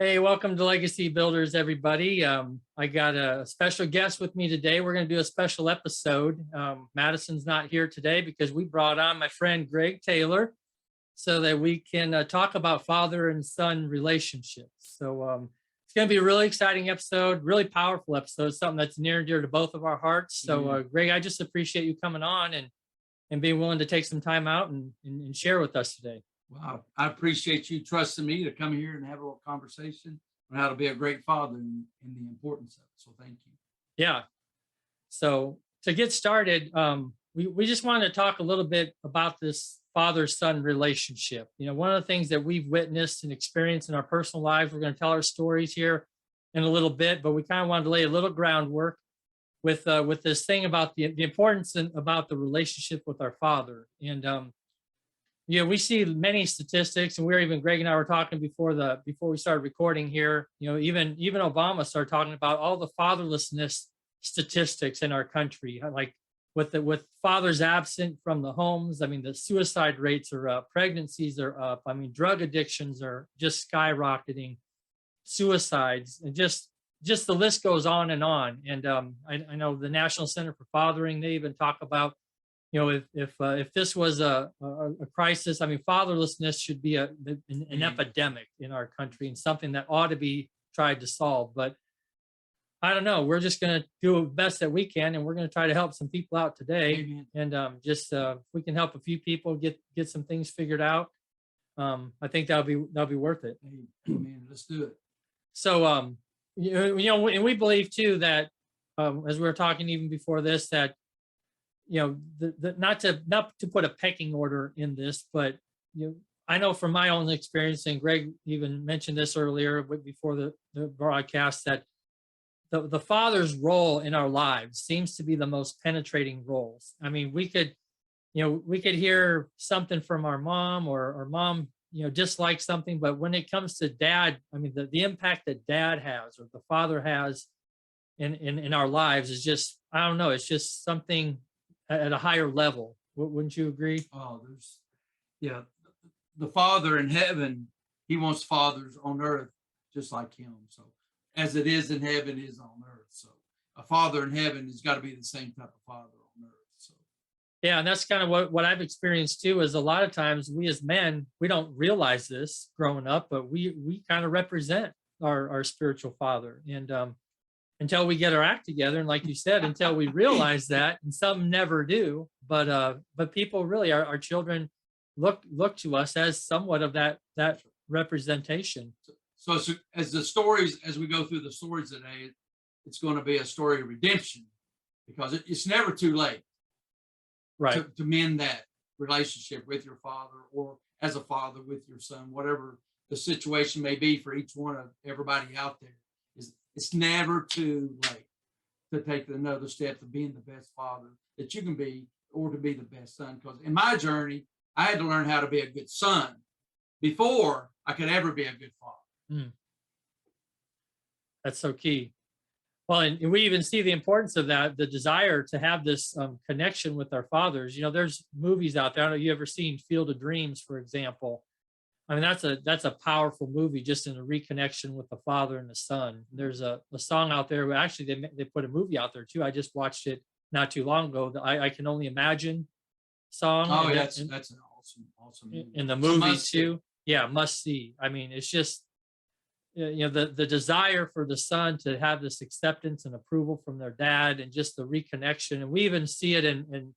Hey, welcome to Legacy Builders, everybody. I got a special guest with me today. We're going to do a special episode. Madison's not here today because we brought on my friend Greg Taylor so that we can talk about father and son relationships. So it's going to be a really exciting episode, really powerful episode, something that's near and dear to both of our hearts. So, Greg, I just appreciate you coming on and being willing to take some time out and share with us today. Well, I appreciate you trusting me to come here and have a little conversation on how to be a great father and the importance of it. So thank you. Yeah. So to get started, we just wanted to talk a little bit about this father-son relationship. You know, one of the things that we've witnessed and experienced in our personal lives, we're going to tell our stories here in a little bit, but we kind of wanted to lay a little groundwork with this thing about the importance about the relationship with our father. And we see many statistics, and Greg and I were talking before we started recording here. You know, even Obama started talking about all the fatherlessness statistics in our country, like with fathers absent from the homes. I mean, the suicide rates are up, pregnancies are up. I mean, drug addictions are just skyrocketing, suicides, and just the list goes on and on. And I know the National Center for Fathering, they even talk about, you know, if this was a crisis, I mean, fatherlessness should be an epidemic in our country and something that ought to be tried to solve. But I don't know. We're just going to do the best that we can, and we're going to try to help some people out today. Amen. And if we can help a few people get some things figured out, I think that'll be worth it. Amen. Let's do it. So and we believe too that as we were talking even before this, that not to put a pecking order in this, but I know from my own experience, and Greg even mentioned this earlier before the broadcast, that the father's role in our lives seems to be the most penetrating roles. I mean, we could hear something from our mom, or our mom dislike something, but when it comes to dad, I mean, the impact that dad has or the father has in our lives is just, I don't know, it's just something at a higher level. Wouldn't you agree? Oh, the Father in heaven, he wants fathers on earth just like him. So as it is in heaven is on earth. So a father in heaven has got to be the same type of father on earth. So yeah, and that's kind of what I've experienced too, is a lot of times we as men, we don't realize this growing up, but we kind of represent our spiritual father. And until we get our act together, and like you said, until we realize that, and some never do, but people really, our children look to us as somewhat of that representation. So as we go through the stories today, it's going to be a story of redemption, because it's never too late, right, to mend that relationship with your father, or as a father with your son, whatever the situation may be for each one of everybody out there. It's never too late to take another step to being the best father that you can be, or to be the best son. Because in my journey, I had to learn how to be a good son before I could ever be a good father. That's so key. Well, and we even see the importance of that, the desire to have this connection with our fathers. You know, there's movies out there. I don't know, you ever seen Field of Dreams, for example? I mean, that's a powerful movie, just in a reconnection with the father and the son. There's a song out there. Actually, they put a movie out there too. I just watched it not too long ago. The I Can Only Imagine song. Oh, yeah, that's an awesome movie. In the movie too. Yeah, must see. I mean, it's just, the desire for the son to have this acceptance and approval from their dad, and just the reconnection. And we even see it in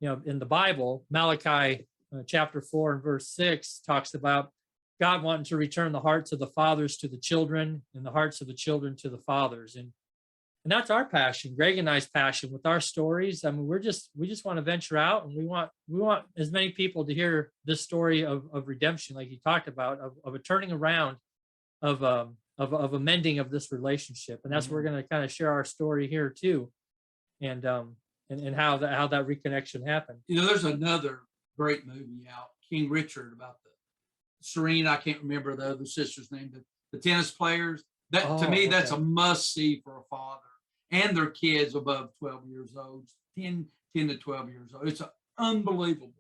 the Bible. Malachi chapter 4 and verse 6 talks about God wanting to return the hearts of the fathers to the children, and the hearts of the children to the fathers. And that's our passion, Greg and I's passion with our stories. I mean, we just want to venture out, and we want as many people to hear this story of redemption, like you talked about, of a turning around, of a mending of this relationship. And that's where we're going to kind of share our story here too, and how that reconnection happened. There's another great movie out, King Richard, about the Serena, I can't remember the other sister's name, the tennis players. To me, that's a must see for a father and their kids above 12 years old, 10 to 12 years old. It's an unbelievable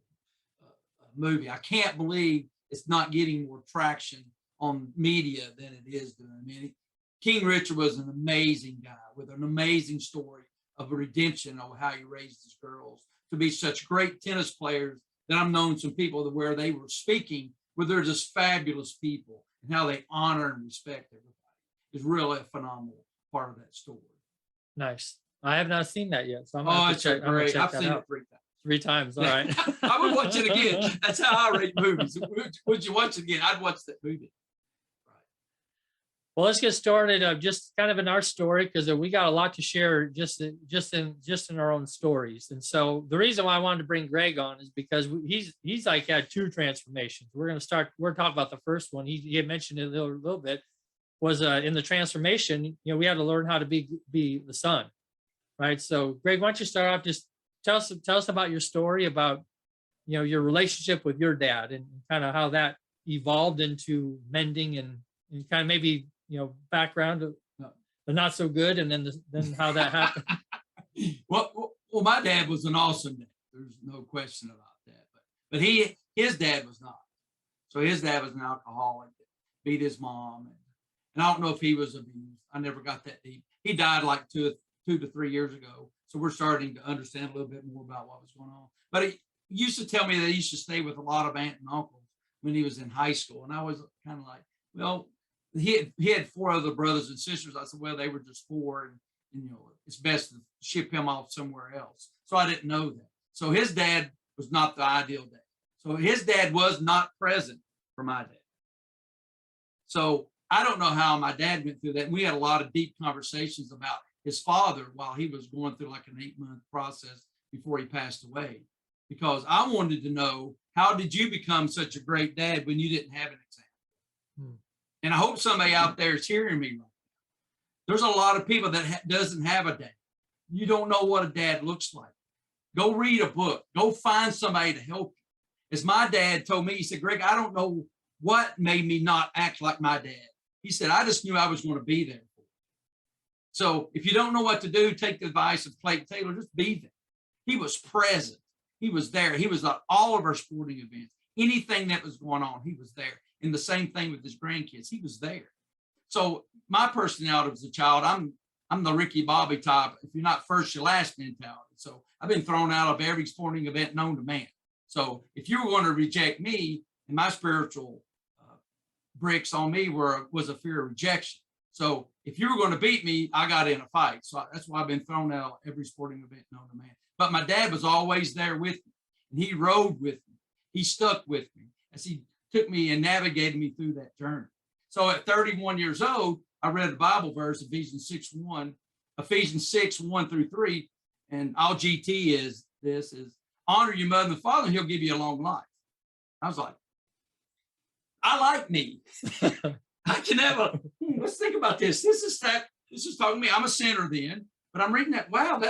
movie. I can't believe it's not getting more traction on media than it is doing. I mean, King Richard was an amazing guy with an amazing story of redemption of how he raised his girls to be such great tennis players that I've known some people that where they were speaking, where they're just fabulous people and how they honor and respect everybody is really a phenomenal part of that story. Nice. I have not seen that yet, so I'm Oh, gonna it's check. I'm gonna great. check I've that seen out it 3 times. 3 times. All right. I would watch it again. That's how I rate movies. Would you watch it again? I'd watch that movie. Well, let's get started. Just kind of in our story, because we got a lot to share just in our own stories. And so the reason why I wanted to bring Greg on is because he's like had 2 transformations. We're talking about the first one. He had mentioned it a little bit, was in the transformation. We had to learn how to be the son, right? So Greg, why don't you start off? Just tell us about your story, about your relationship with your dad, and kind of how that evolved into mending, and kind of maybe background of the not so good, and then how that happened. Well, my dad was an awesome dad. There's no question about that. But his dad was not. So his dad was an alcoholic, beat his mom, and I don't know if he was abused. I never got that deep. He died like 2 to 3 years ago. So we're starting to understand a little bit more about what was going on. But he used to tell me that he used to stay with a lot of aunt and uncles when he was in high school, and I was kind of like, well. He had 4 other brothers and sisters. I said, well, they were just 4, and it's best to ship him off somewhere else. So I didn't know that. So his dad was not the ideal dad. So his dad was not present for my dad. So I don't know how my dad went through that. And we had a lot of deep conversations about his father while he was going through like an 8-month process before he passed away, because I wanted to know, how did you become such a great dad when you didn't have an example? And I hope somebody out there is hearing me right now. There's a lot of people that doesn't have a dad. You don't know what a dad looks like. Go read a book. Go find somebody to help you. As my dad told me, he said, Greg, I don't know what made me not act like my dad. He said, I just knew I was going to be there for you. So if you don't know what to do, take the advice of Clayton Taylor, just be there. He was present. He was there. He was at all of our sporting events. Anything that was going on, he was there. And the same thing with his grandkids. He was there. So my personality as a child, I'm the Ricky Bobby type. If you're not first, you're last mentality. So I've been thrown out of every sporting event known to man. So if you were going to reject me, and my spiritual bricks on me was a fear of rejection. So if you were going to beat me, I got in a fight. So that's why I've been thrown out of every sporting event known to man. But my dad was always there with me, and he rode with me. He stuck with me as he took me and navigated me through that journey. So at 31 years old, I read the Bible verse, Ephesians 6, 1 through 3. And all GT is honor your mother and father, and he'll give you a long life. I was like, I like me. I can have let's think about this. This is talking to me. I'm a sinner then, but I'm reading that. Wow,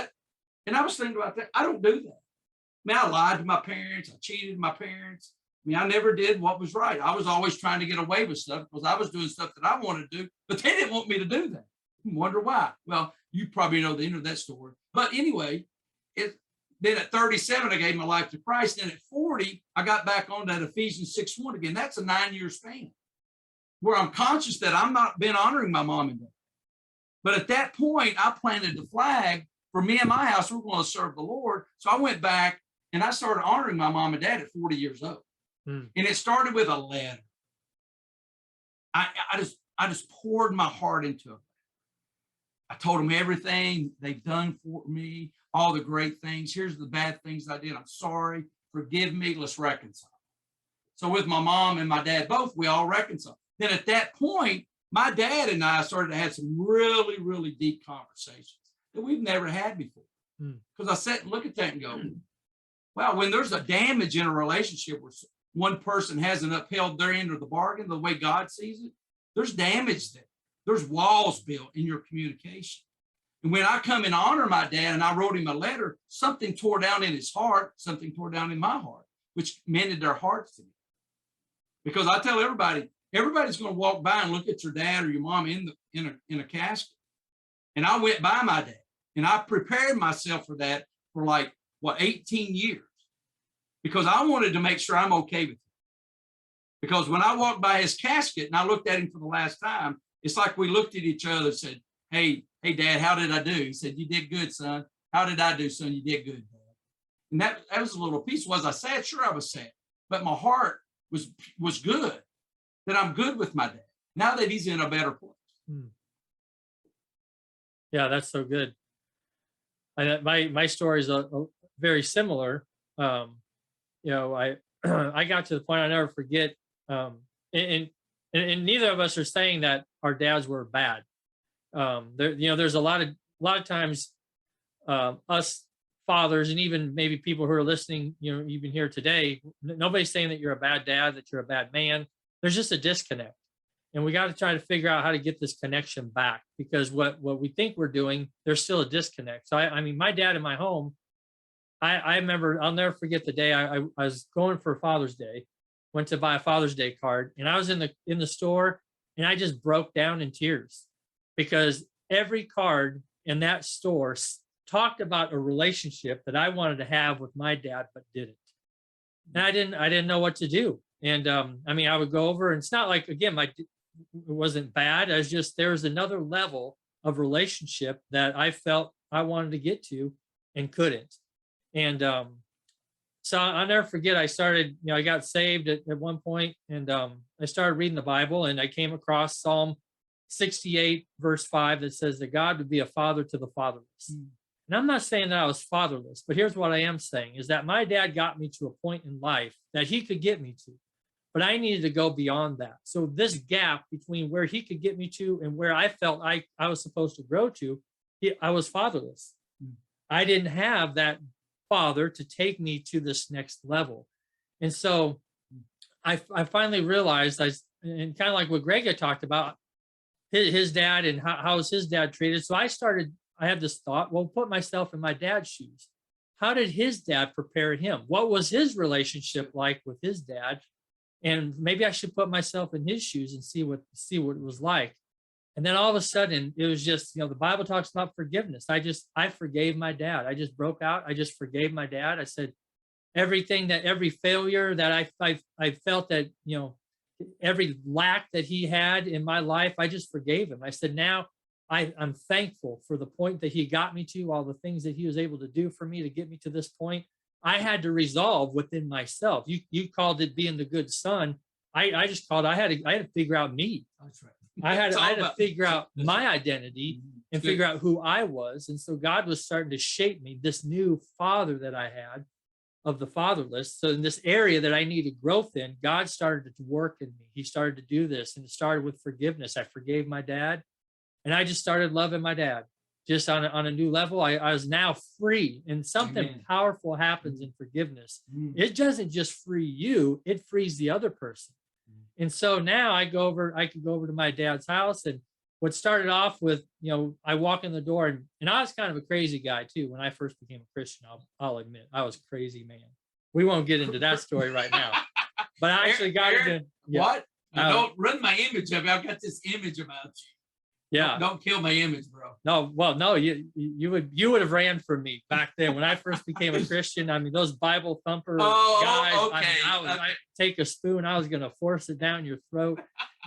and I was thinking about that. I don't do that. I mean, I lied to my parents. I cheated my parents. I mean, I never did what was right. I was always trying to get away with stuff because I was doing stuff that I wanted to do, but they didn't want me to do that. Wonder why? Well, you probably know the end of that story. But anyway, then at 37, I gave my life to Christ. Then at 40, I got back on that Ephesians 6:1 again. That's a 9-year span where I'm conscious that I'm not been honoring my mom and dad. But at that point, I planted the flag for me and my house. We're going to serve the Lord. So I went back and I started honoring my mom and dad at 40 years old. And it started with a letter. I just poured my heart into it. I told them everything they've done for me, all the great things. Here's the bad things I did. I'm sorry. Forgive me. Let's reconcile. So with my mom and my dad both, we all reconciled. Then at that point, my dad and I started to have some really, really deep conversations that we've never had before. Because I sat and look at that and go, wow, when there's a damage in a relationship where one person hasn't upheld their end of the bargain the way God sees it, there's damage there. There's walls built in your communication. And when I come and honor my dad and I wrote him a letter, something tore down in his heart, something tore down in my heart, which mended their hearts to me. Because I tell everybody, everybody's going to walk by and look at your dad or your mom in a casket. And I went by my dad and I prepared myself for that for 18 years. Because I wanted to make sure I'm okay with it. Because when I walked by his casket and I looked at him for the last time, it's like we looked at each other and said, hey, Dad, how did I do? He said, you did good, son. How did I do, son? You did good, Dad. And that was a little piece. Was I sad? Sure, I was sad. But my heart was good, that I'm good with my dad now that he's in a better place. Yeah, that's so good. My story is a very similar. I I got to the point I'll never forget. And neither of us are saying that our dads were bad. There's a lot of times us fathers, and even maybe people who are listening, even here today, nobody's saying that you're a bad dad, that you're a bad man. There's just a disconnect. And we got to try to figure out how to get this connection back, because what we think we're doing, there's still a disconnect. So I mean, my dad in my home, I remember, I'll never forget the day I was going for Father's Day, went to buy a Father's Day card, and I was in the store, and I just broke down in tears, because every card in that store talked about a relationship that I wanted to have with my dad, but didn't. And I didn't know what to do. And I mean, I would go over, and it's not like, again, it wasn't bad. I was just, there was another level of relationship that I felt I wanted to get to and couldn't. And so I'll never forget, I started, I got saved at one point, and I started reading the Bible, and I came across Psalm 68 verse 5 that says that God would be a father to the fatherless. And I'm not saying that I was fatherless, but here's what I am saying is that my dad got me to a point in life that he could get me to, but I needed to go beyond that. So this gap between where he could get me to and where I felt I was supposed to grow to, I was fatherless. I didn't have that father to take me to this next level. And so I finally realized, and kind of like what Greg had talked about, his dad and how was his dad treated. So I had this thought, well, put myself in my dad's shoes. How did his dad prepare him? What was his relationship like with his dad? And maybe I should put myself in his shoes and see what it was like. And then all of a sudden, it was just, the Bible talks about forgiveness. I forgave my dad. I just broke out. I just forgave my dad. I said, every failure that I felt that, every lack that he had in my life, I just forgave him. I said, now I'm thankful for the point that he got me to, all the things that he was able to do for me to get me to this point. I had to resolve within myself. You called it being the good son. I just called, I had to figure out me. That's right. I had to figure out my identity and figure out who I was. And so God was starting to shape me, this new father that I had of the fatherless. So in this area that I needed growth in, God started to work in me. He started to do this, and it started with forgiveness. I forgave my dad, and I just started loving my dad just on a new level. I was now free, and something powerful happens in forgiveness. It doesn't just free you, it frees the other person. And so now I could go over to my dad's house, and what started off with, I walk in the door, and I was kind of a crazy guy too. When I first became a Christian, I'll admit, I was a crazy man. We won't get into that story right now, but I actually got into what? Don't run my image of you. I've got this image about you. Yeah. Don't kill my image, bro. No, well, no, you would have ran from me back then when I first became a Christian. I mean, those Bible thumper guys. Okay. I'd take a spoon, I was going to force it down your throat,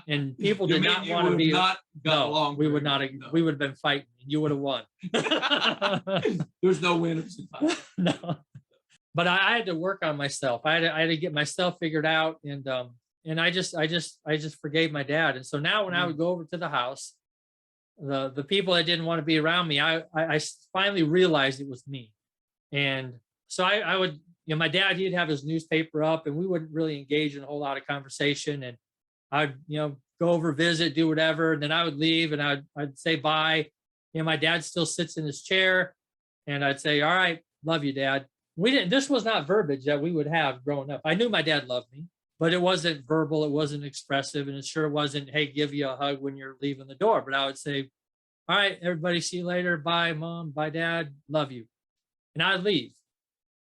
and people did not want to be. We would not. No. We would have been fighting, and you would have won. There's no winners in fight. No, but I had to work on myself. I had to get myself figured out, and I just forgave my dad. And so now when I would go over to the house, the people that didn't want to be around me, I finally realized it was me. And so I would, my dad, he'd have his newspaper up, and we wouldn't really engage in a whole lot of conversation. And I'd, go over, visit, do whatever. And then I would leave, and I'd say bye. My dad still sits in his chair, and I'd say, all right, love you, Dad. This was not verbiage that we would have growing up. I knew my dad loved me, but it wasn't verbal, it wasn't expressive, and it sure wasn't, hey, give you a hug when you're leaving the door. But I would say, all right, everybody, see you later. Bye, Mom. Bye, Dad. Love you. And I'd leave.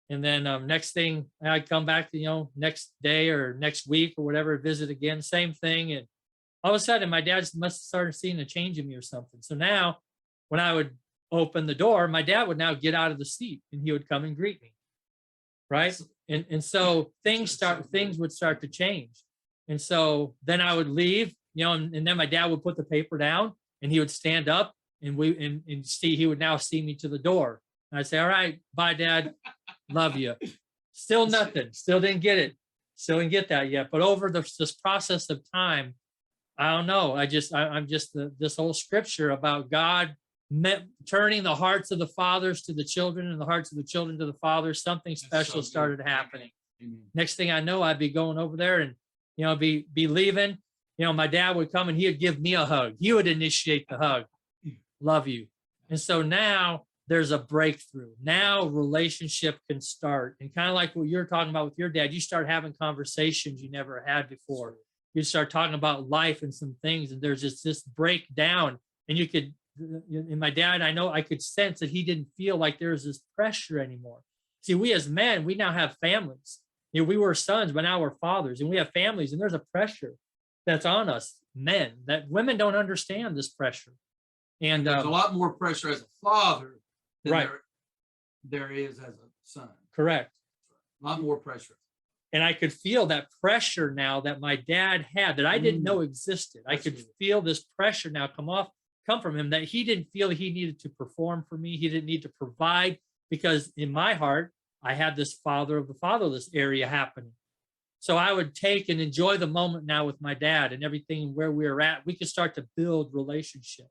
And then next thing, I'd come back to, next day or next week or whatever, visit again, same thing. And all of a sudden, my dad must have started seeing a change in me or something. So now when I would open the door, my dad would now get out of the seat, and he would come and greet me. Right. And so things would start to change. And so then I would leave, and then my dad would put the paper down and he would stand up and see, he would now see me to the door. And I'd say, all right, bye, Dad. Love you. Still nothing. Still didn't get it. Still didn't get that yet. But over this process of time, I don't know. I'm just this whole scripture about God turning the hearts of the fathers to the children and the hearts of the children to the fathers. Something special started happening. Amen. Next thing I know, I'd be going over there and, be leaving. My dad would come and he would give me a hug. He would initiate the hug. Love you. And so now there's a breakthrough. Now relationship can start. And kind of like what you're talking about with your dad, you start having conversations you never had before. You start talking about life and some things, and there's just this breakdown. And and my dad, I know I could sense that he didn't feel like there was this pressure anymore. See, we as men, we now have families. We were sons, but now we're fathers, and we have families, and there's a pressure that's on us, men, that women don't understand this pressure. And there's a lot more pressure as a father than right. there is as a son. Correct. A lot more pressure. And I could feel that pressure now that my dad had that I didn't know existed. I could feel this pressure now come from him, that he didn't feel he needed to perform for me. He didn't need to provide, because in my heart, I had this father of the fatherless area happening. So I would take and enjoy the moment now with my dad and everything where we were at. We could start to build relationship.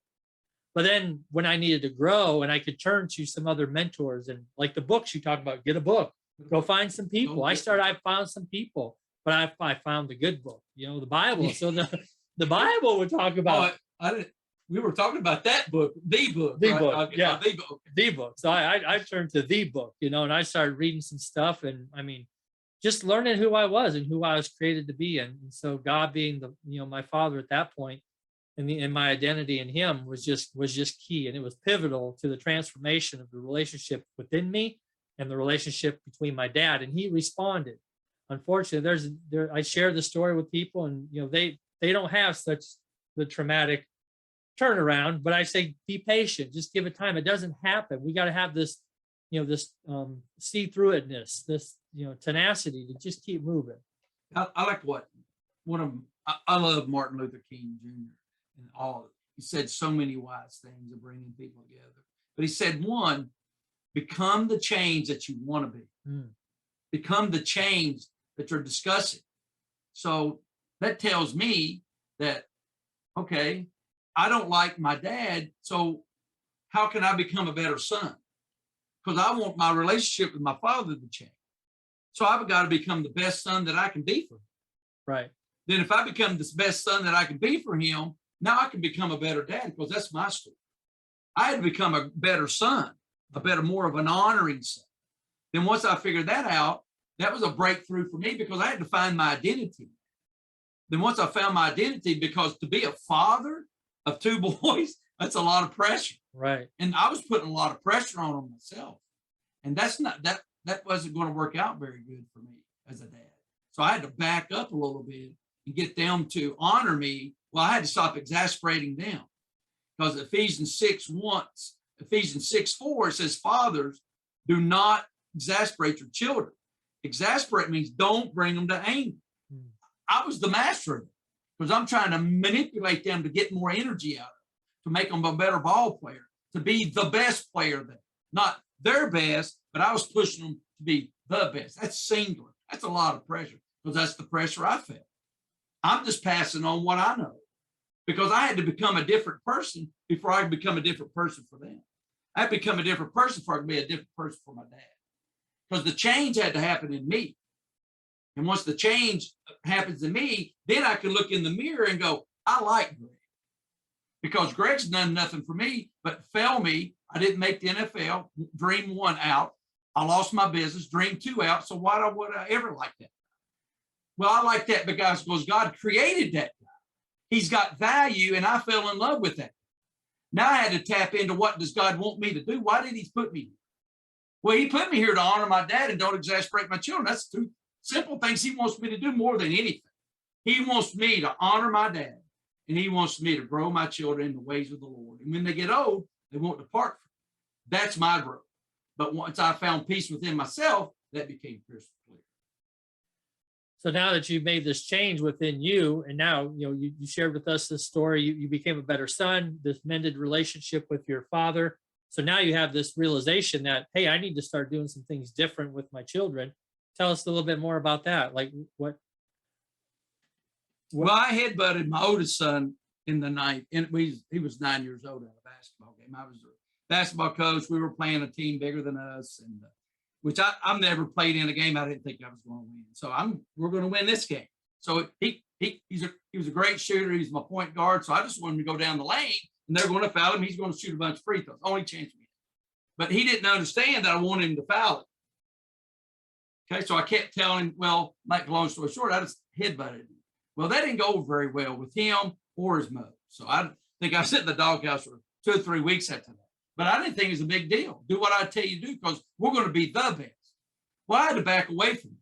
But then when I needed to grow and I could turn to some other mentors, and like the books you talk about, get a book, go find some people. I found some people, but I found the good book, the Bible. So the Bible would talk about. We were talking about that book, the book. The right? book, Okay, yeah. The book. The book. So I turned to the book, and I started reading some stuff, and just learning who I was and who I was created to be. And so God being my father at that point, and my identity in him was just key. And it was pivotal to the transformation of the relationship within me and the relationship between my dad. And he responded. Unfortunately, I share the story with people, and they don't have such the traumatic turnaround, but I say, be patient, just give it time. It doesn't happen. We got to have this, see through itness, this, tenacity to just keep moving. I like I love Martin Luther King Jr. and all. He said so many wise things of bringing people together. But he said, one, become the change that you want to be. Become the change that you're discussing. So that tells me that, okay, I don't like my dad, so how can I become a better son? Because I want my relationship with my father to change. So I've got to become the best son that I can be for him. Right. Then if I become the best son that I can be for him, now I can become a better dad, because that's my story. I had to become a better son, more of an honoring son. Then once I figured that out, that was a breakthrough for me, because I had to find my identity. Then once I found my identity, because to be a father of two boys, that's a lot of pressure. Right. And I was putting a lot of pressure on myself. And that wasn't going to work out very good for me as a dad. So I had to back up a little bit and get them to honor me. Well, I had to stop exasperating them, because Ephesians 6:4, it says, fathers, do not exasperate your children. Exasperate means don't bring them to anger. I was the master of it, because I'm trying to manipulate them to get more energy out of it, to make them a better ball player, to be the best player, not their best, but I was pushing them to be the best. That's singular. That's a lot of pressure, because that's the pressure I felt. I'm just passing on what I know, because I had to become a different person before I could become a different person for them. I had to become a different person before I could be a different person for my dad, because the change had to happen in me. And once the change happens in me, then I can look in the mirror and go, I like Greg, because Greg's done nothing for me but fail me. I didn't make the NFL, dream 1 out. I lost my business, dream 2 out. So why would I ever like that? Well, I like that because God created that guy. He's got value, and I fell in love with that. Now I had to tap into, what does God want me to do? Why did he put me here? Well, he put me here to honor my dad and don't exasperate my children. That's 2 simple things he wants me to do more than anything. He wants me to honor my dad, and he wants me to grow my children in the ways of the Lord. And when they get old, they won't depart from it. That's my growth. But once I found peace within myself, that became crystal clear. So now that you've made this change within you, and now you shared with us this story, you became a better son, this mended relationship with your father. So now you have this realization that, hey, I need to start doing some things different with my children. Tell us a little bit more about that. Like Well, I headbutted my oldest son in the night, and he was 9 years old at a basketball game. I was a basketball coach. We were playing a team bigger than us, and which I've never played in a game I didn't think I was going to win. So we're going to win this game. So he was a great shooter. He's my point guard. So I just wanted him to go down the lane, and they're going to foul him. He's going to shoot a bunch of free throws. Only chance we had. But he didn't understand that I wanted him to foul it. Okay, so I kept telling him, well, make a long story short, I just headbutted him. Well, that didn't go very well with him or his mother. So I think I sat in the doghouse for 2 or 3 weeks after that. But I didn't think it was a big deal. Do what I tell you to do because we're going to be the best. Well, I had to back away from it.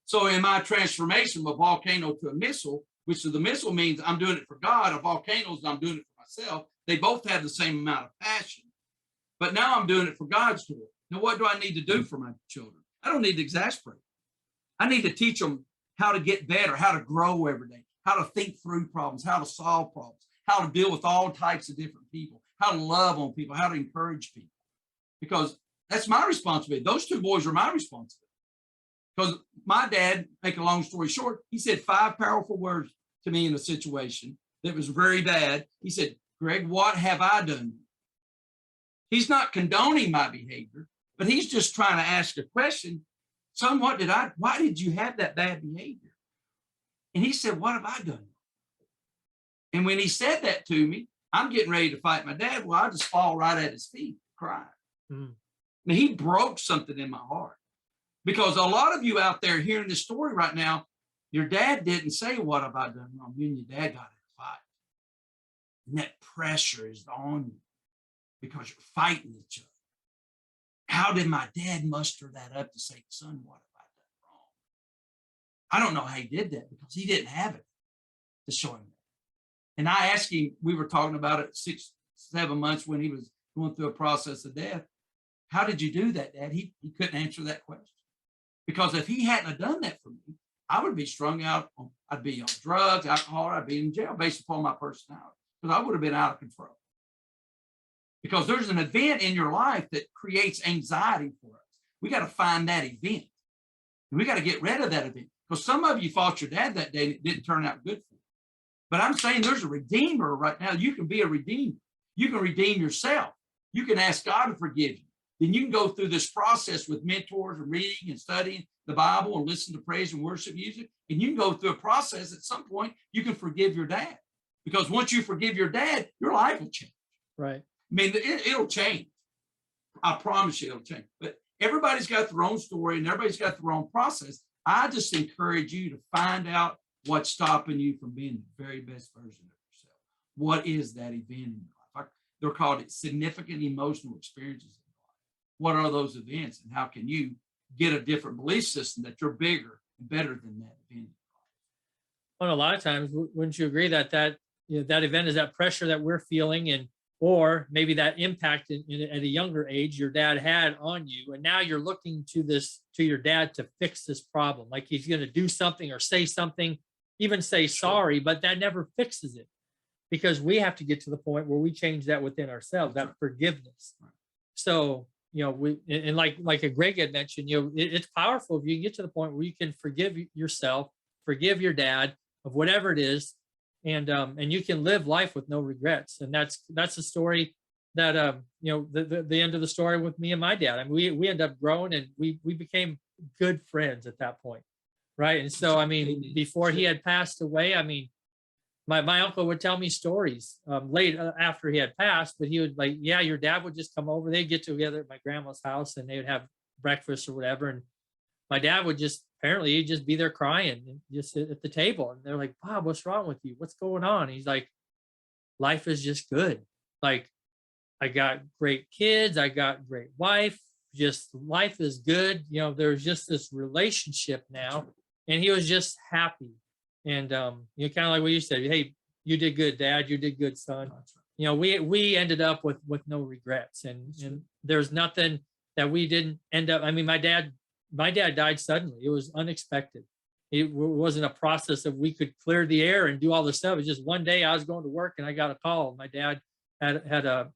So in my transformation from a volcano to a missile, which the missile means I'm doing it for God, a volcano is I'm doing it for myself. They both have the same amount of passion. But now I'm doing it for God's glory. Now, what do I need to do for my children? I don't need to exasperate. I need to teach them how to get better, how to grow every day, how to think through problems, how to solve problems, how to deal with all types of different people, how to love on people, how to encourage people. Because that's my responsibility. Those 2 boys are my responsibility. Because my dad, make a long story short, he said 5 powerful words to me in a situation that was very bad. He said, Greg, what have I done? He's not condoning my behavior, but he's just trying to ask a question. Son, why did you have that bad behavior? And he said, what have I done? And when he said that to me, I'm getting ready to fight my dad. Well, I just fall right at his feet, crying. Mm. I mean, he broke something in my heart. Because a lot of you out there hearing this story right now, your dad didn't say, what have I done wrong? You and your dad got in a fight. And that pressure is on you because you're fighting each other. How did my dad muster that up to say, son, what have I done wrong? I don't know how he did that because he didn't have it to show him that. And I asked him, we were talking about it 6, 7 months when he was going through a process of death. How did you do that, Dad? He couldn't answer that question. Because if he hadn't have done that for me, I would be strung out. I'd be on drugs, alcohol, I'd be in jail based upon my personality. Because I would have been out of control. Because there's an event in your life that creates anxiety for us. We got to find that event. And we got to get rid of that event. Because some of you fought your dad that day and it didn't turn out good for you. But I'm saying there's a redeemer right now. You can be a redeemer. You can redeem yourself. You can ask God to forgive you. Then you can go through this process with mentors and reading and studying the Bible and listen to praise and worship music. And you can go through a process at some point, you can forgive your dad. Because once you forgive your dad, your life will change. Right. I mean, it'll change. I promise you it'll change. But everybody's got their own story and everybody's got their own process. I just encourage you to find out what's stopping you from being the very best version of yourself. What is that event in your life? They're called significant emotional experiences in your life. What are those events and how can you get a different belief system that you're bigger and better than that event in your life? Well, a lot of times, wouldn't you agree that that event is that pressure that we're feeling, and or maybe that impact at a younger age your dad had on you, and now you're looking to your dad to fix this problem, like he's going to do something or say something, even say sorry, but that never fixes it, because we have to get to the point where we change that within ourselves, that forgiveness. So we, and like Greg had mentioned, it's powerful if you can get to the point where you can forgive yourself, forgive your dad of whatever it is, and you can live life with no regrets. And that's the story that the end of the story with me and my dad. I mean, we ended up growing and we became good friends at that point, right? And so I mean, before he had passed away, I mean, my uncle would tell me stories late after he had passed, but he would like, yeah, your dad would just come over. They'd get together at my grandma's house and they would have breakfast or whatever. And my dad would apparently he'd just be there crying and just sit at the table. And they're like, Bob, what's wrong with you? What's going on? And he's like, life is just good. Like, I got great kids. I got great wife. Just life is good. There's just this relationship now. And he was just happy. And kind of like what you said, hey, you did good, Dad. You did good, son. We ended up with no regrets, and there's nothing that we didn't end up. I mean, my dad died suddenly. It was unexpected, wasn't a process of we could clear the air and do all this stuff. It's just one day I was going to work and I got a call. My dad had a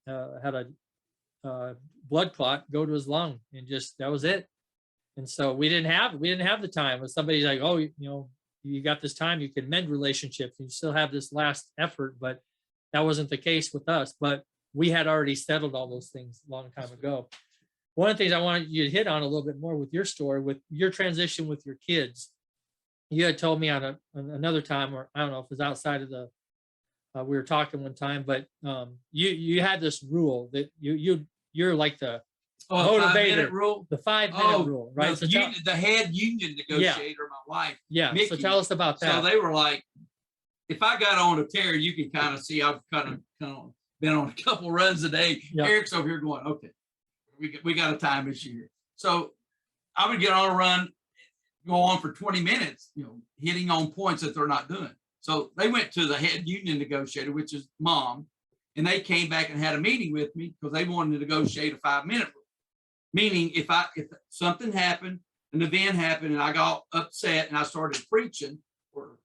blood clot go to his lung, and just that was it. And so we didn't have the time. When somebody's like, oh, you got this time, you can mend relationships, and you still have this last effort. But that wasn't the case with us. But we had already settled all those things a long time ago. One of the things I wanted you to hit on a little bit more with your story, with your transition with your kids. You had told me on another time, or I don't know if it was outside of the, we were talking one time, but you had this rule that you're like the motivator, 5-minute rule. the 5-minute rule, right? The, So the head union negotiator, my wife. Yeah. Mickey. So tell us about that. So they were like, if I got on a tear, you can kind of see I've kind of been on a couple runs a day. Yeah. Eric's over here going, okay, we got a time issue here. So I would get on a run, go on for 20 minutes, hitting on points that they're not doing. So they went to the head union negotiator, which is mom, and they came back and had a meeting with me because they wanted to negotiate a 5-minute rule. Meaning if something happened, an event happened, and I got upset and I started preaching, or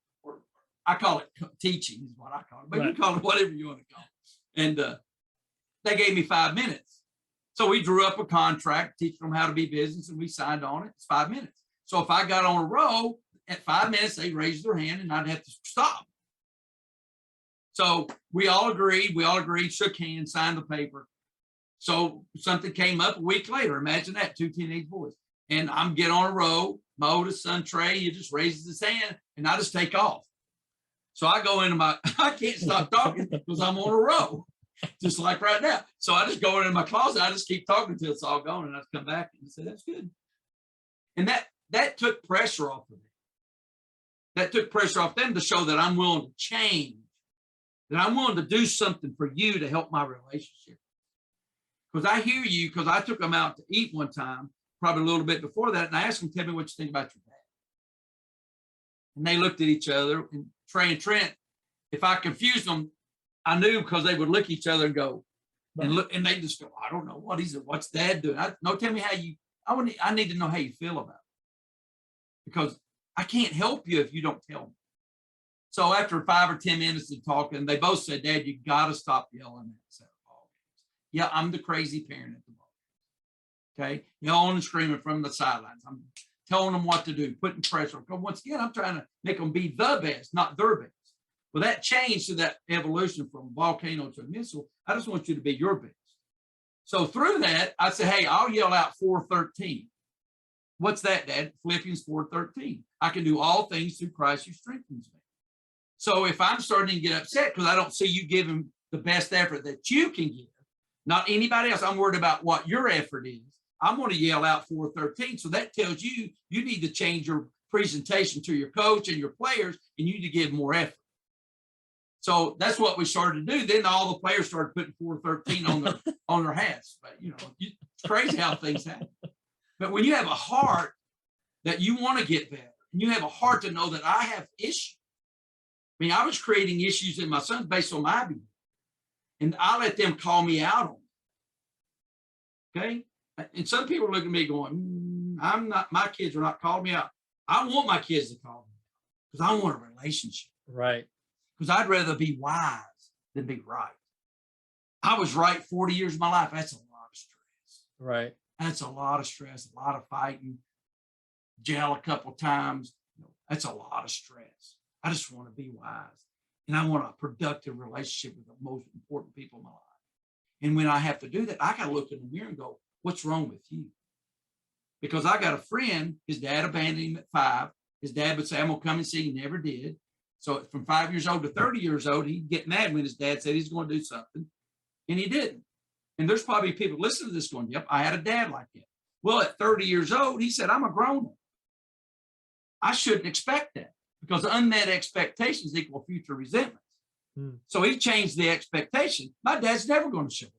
I call it teaching is what I call it, but you call it whatever you want to call it. And they gave me 5 minutes. So we drew up a contract, teaching them how to be business, and we signed on it. It's 5 minutes. So if I got on a row at 5 minutes, they raised their hand and I'd have to stop. So we all agreed, shook hands, signed the paper. So something came up a week later. Imagine that, 2 teenage boys. And I'm getting on a row. My oldest son, Trey, he just raises his hand and I just take off. So I go into I can't stop talking because I'm on a row, just like right now. So I just go into my closet. I just keep talking until it's all gone. And I come back and say, that's good. And that took pressure off of me. That took pressure off them to show that I'm willing to change, that I'm willing to do something for you to help my relationship. Because I hear you, because I took them out to eat one time, probably a little bit before that, and I asked them, tell me what you think about your dad. And they looked at each other, and Trey and Trent, if I confused them, I knew because they would look at each other and go, and look, and they just go, I don't know what he's, what's dad doing? No, tell me how you, I need to know how you feel about it. Because I can't help you if you don't tell me. So after 5 or 10 minutes of talking, they both said, Dad, you got to stop yelling at ball games. Yeah, I'm the crazy parent at the ball games. Okay, yelling and screaming from the sidelines. I'm telling them what to do, putting pressure. Because once again, I'm trying to make them be the best, not their best. Well, that changed to that evolution from a volcano to a missile. I just want you to be your best. So through that, I said, hey, I'll yell out 4:13. What's that, Dad? Philippians 4:13. I can do all things through Christ who strengthens me. So if I'm starting to get upset because I don't see you giving the best effort that you can give, not anybody else, I'm worried about what your effort is. I'm going to yell out 4:13. So that tells you you need to change your presentation to your coach and your players, and you need to give more effort. So that's what we started to do. Then all the players started putting 4:13 on their hats. But it's crazy how things happen. But when you have a heart that you want to get better, and you have a heart to know that I have issues. I mean, I was creating issues in my sons based on my behavior, and I let them call me out on it. Okay. And some people look at me going, I'm not, my kids are not calling me out. I want my kids to call me out because I want a relationship. Right. Because I'd rather be wise than be right. I was right 40 years of my life. That's a lot of stress. Right. That's a lot of stress, a lot of fighting, jail a couple times. That's a lot of stress. I just want to be wise. And I want a productive relationship with the most important people in my life. And when I have to do that, I got to look in the mirror and go, what's wrong with you? Because I got a friend, his dad abandoned him at 5. His dad would say, I'm going to come and see. He never did. So from 5 years old to 30 years old, he'd get mad when his dad said he's going to do something. And he didn't. And there's probably people listening to this going, yep, I had a dad like that. Well, at 30 years old, he said, I'm a grown-up. I shouldn't expect that because unmet expectations equal future resentments. So he changed the expectation. My dad's never going to show up.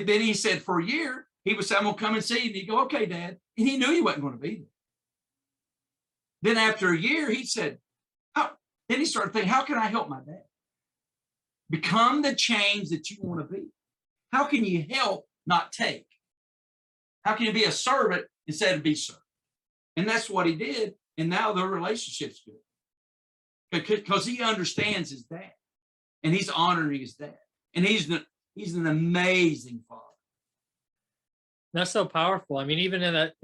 Then he said for a year, he would say, I'm going to come and see you. And he'd go, okay, Dad. And he knew he wasn't going to be there. Then after a year, he said, then he started thinking, how can I help my dad? Become the change that you want to be. How can you help, not take? How can you be a servant instead of be served? And that's what he did. And now their relationship's good because he understands his dad and he's honoring his dad. And he's an amazing father. That's so powerful. I mean, even in that,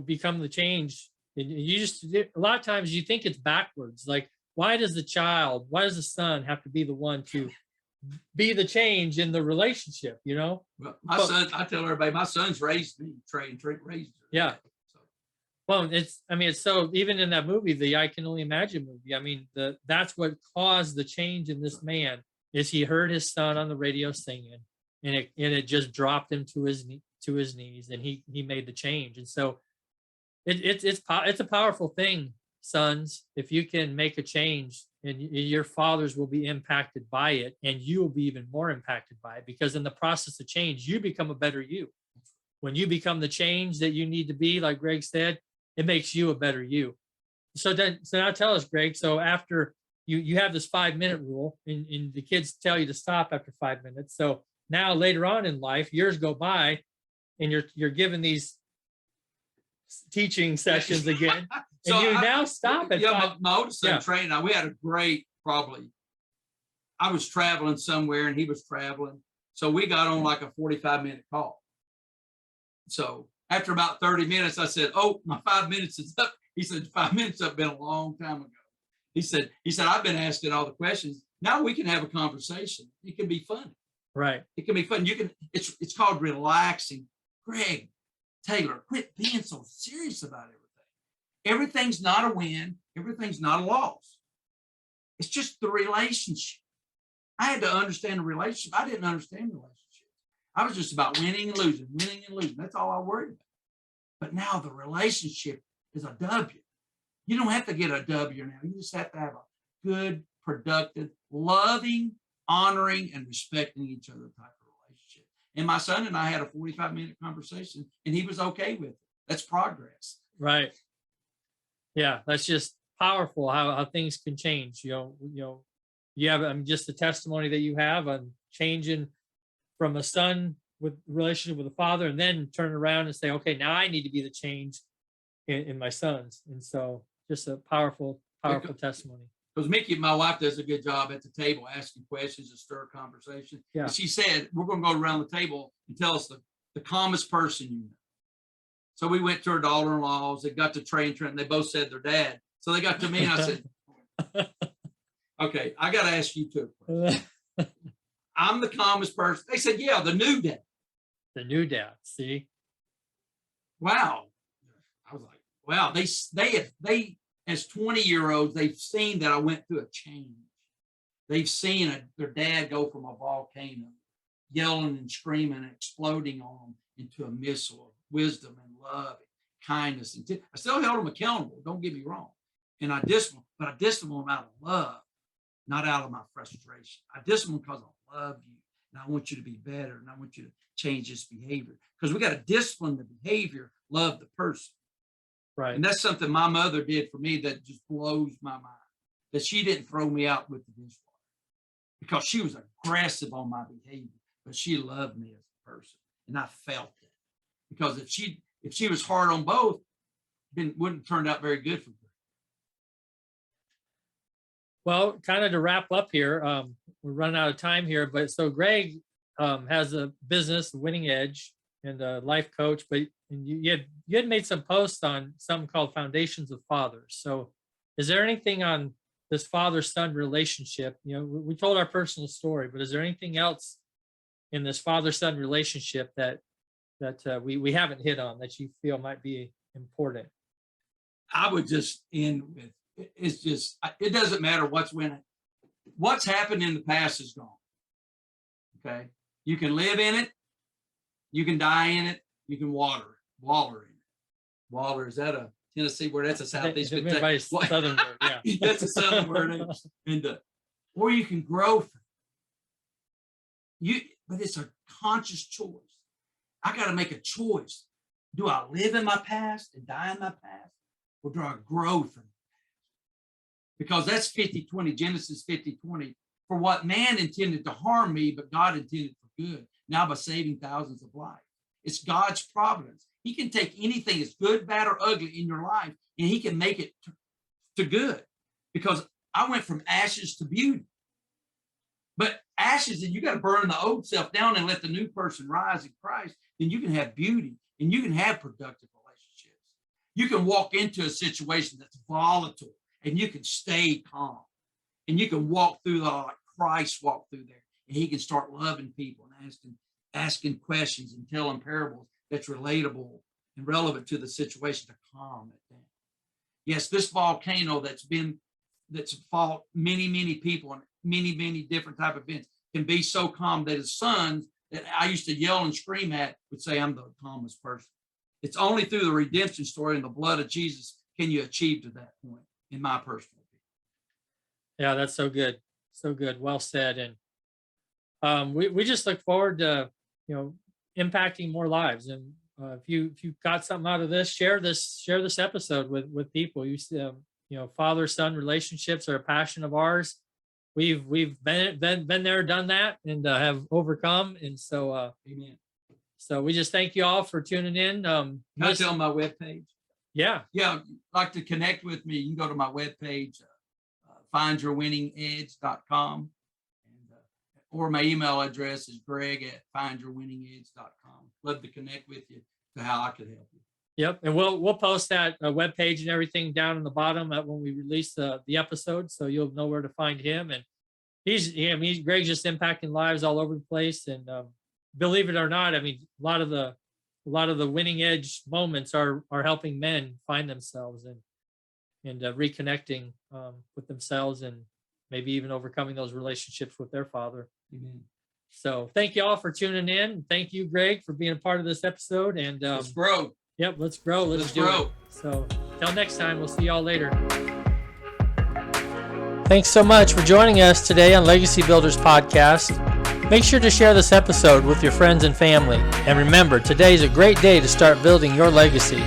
become the change. You just, a lot of times you think it's backwards. Like, why does the son have to be the one to be the change in the relationship, Well, my son, I tell everybody, my son's raised me, Trey raised her. Yeah. So, Well, it's so, even in that movie, the I Can Only Imagine movie, I mean, that's what caused the change in this man, is he heard his son on the radio singing, and it just dropped him to his knees, and he made the change. And so it's a powerful thing, sons, if you can make a change, and your fathers will be impacted by it, and you will be even more impacted by it, because in the process of change, you become a better you. When you become the change that you need to be, like Greg said, it makes you a better you. So now tell us, Greg, so after you have this 5-minute rule, and the kids tell you to stop after 5 minutes. So now later on in life, years go by, and you're given these teaching sessions again. And so you now stop at my oldest son, Trey, and we had a great, I was traveling somewhere and he was traveling. So we got on like a 45-minute call. So after about 30 minutes, I said, "Oh, my 5 minutes is up." He said, "5 minutes have been a long time ago." He said, "I've been asking all the questions. Now we can have a conversation. It can be funny." Right. It can be fun. It's called relaxing. Greg, Taylor, quit being so serious about everything. Everything's not a win. Everything's not a loss. It's just the relationship. I had to understand the relationship. I didn't understand the relationship. I was just about winning and losing. That's all I worried about. But now the relationship is a W. You don't have to get a W now. You just have to have a good, productive, loving, honoring, and respecting each other type of relationship. And my son and I had a 45-minute conversation, and he was okay with it. That's progress. Right. Yeah, that's just powerful how things can change. You have just the testimony that you have on changing from a son with relationship with a father, and then turn around and say, okay, now I need to be the change in my sons. And so just a powerful testimony. Because Mickey, my wife, does a good job at the table asking questions and stir conversation. Yeah. And she said, "We're going to go around the table and tell us the calmest person you know." So we went to her daughter-in-laws. They got to Trey and Trent, and they both said their dad. So they got to me, and I said, "Okay, I got to ask you two questions. I'm the calmest person." They said, "Yeah, the new dad." The new dad. See? Wow. I was like, wow. They as 20-year-olds, they've seen that I went through a change. They've seen their dad go from a volcano, yelling and screaming and exploding on them, into a missile of wisdom and love and kindness. And I still held them accountable, don't get me wrong. And I disciplined them out of love, not out of my frustration. I discipline because I love you, and I want you to be better, and I want you to change this behavior. Because we got to discipline the behavior, love the person. Right. And that's something my mother did for me that just blows my mind. That she didn't throw me out with the dishwater because she was aggressive on my behavior, but she loved me as a person, and I felt it. Because if she was hard on both, then wouldn't have turned out very good for me. Well, kind of to wrap up here, we're running out of time here, but so Greg has a business, Winning Edge, and a life coach, but you had made some posts on something called Foundations of Fathers. So is there anything on this father-son relationship? We told our personal story, but is there anything else in this father-son relationship that we haven't hit on that you feel might be important? I would just end with, it doesn't matter what's winning. What's happened in the past is gone. Okay. You can live in it. You can die in it. You can waller in it. Waller, is that a Tennessee word? That's a Southeast. Southern word, yeah. That's a Southern word. And or you can grow from it. But it's a conscious choice. I got to make a choice. Do I live in my past and die in my past? Or do I grow from it? Because that's 50-20, Genesis 50-20. For what man intended to harm me, but God intended for good. Now by saving thousands of lives. It's God's providence. He can take anything that's good, bad, or ugly in your life, and he can make it to good. Because I went from ashes to beauty. But ashes, and you got to burn the old self down and let the new person rise in Christ. Then you can have beauty and you can have productive relationships. You can walk into a situation that's volatile and you can stay calm. And you can walk through like Christ walked through there. And he can start loving people and asking questions and telling parables that's relatable and relevant to the situation to calm it down. Yes, this volcano that's fought many people and many different type of events can be so calm that his sons that I used to yell and scream at would say, I'm the calmest person. It's only through the redemption story and the blood of Jesus can you achieve to that point, in my personal opinion. Yeah, that's so good. So good. Well said. And we just look forward to, impacting more lives. And if you got something out of this, share this episode with people. Father-son relationships are a passion of ours. We've been there, done that, and have overcome. And so, amen. So we just thank you all for tuning in. Can I tell my webpage? Yeah. Like to connect with me, you can go to my webpage, findyourwinningedge.com, or my email address is greg@findyourwinningedge.com. Love to connect with you to how I could help you. Yep, and we'll post that webpage and everything down in the bottom when we release the episode, so you'll know where to find him. And Greg's just impacting lives all over the place. And believe it or not, I mean, a lot of the winning edge moments are helping men find themselves and reconnecting with themselves, and maybe even overcoming those relationships with their father. Amen. So thank you all for tuning in. Thank you, Greg, for being a part of this episode. And let's grow. Yep, let's grow. Let's do grow. It. So till next time, we'll see y'all later. Thanks so much for joining us today on Legacy Builders Podcast. Make sure to share this episode with your friends and family. And remember, today is a great day to start building your legacy.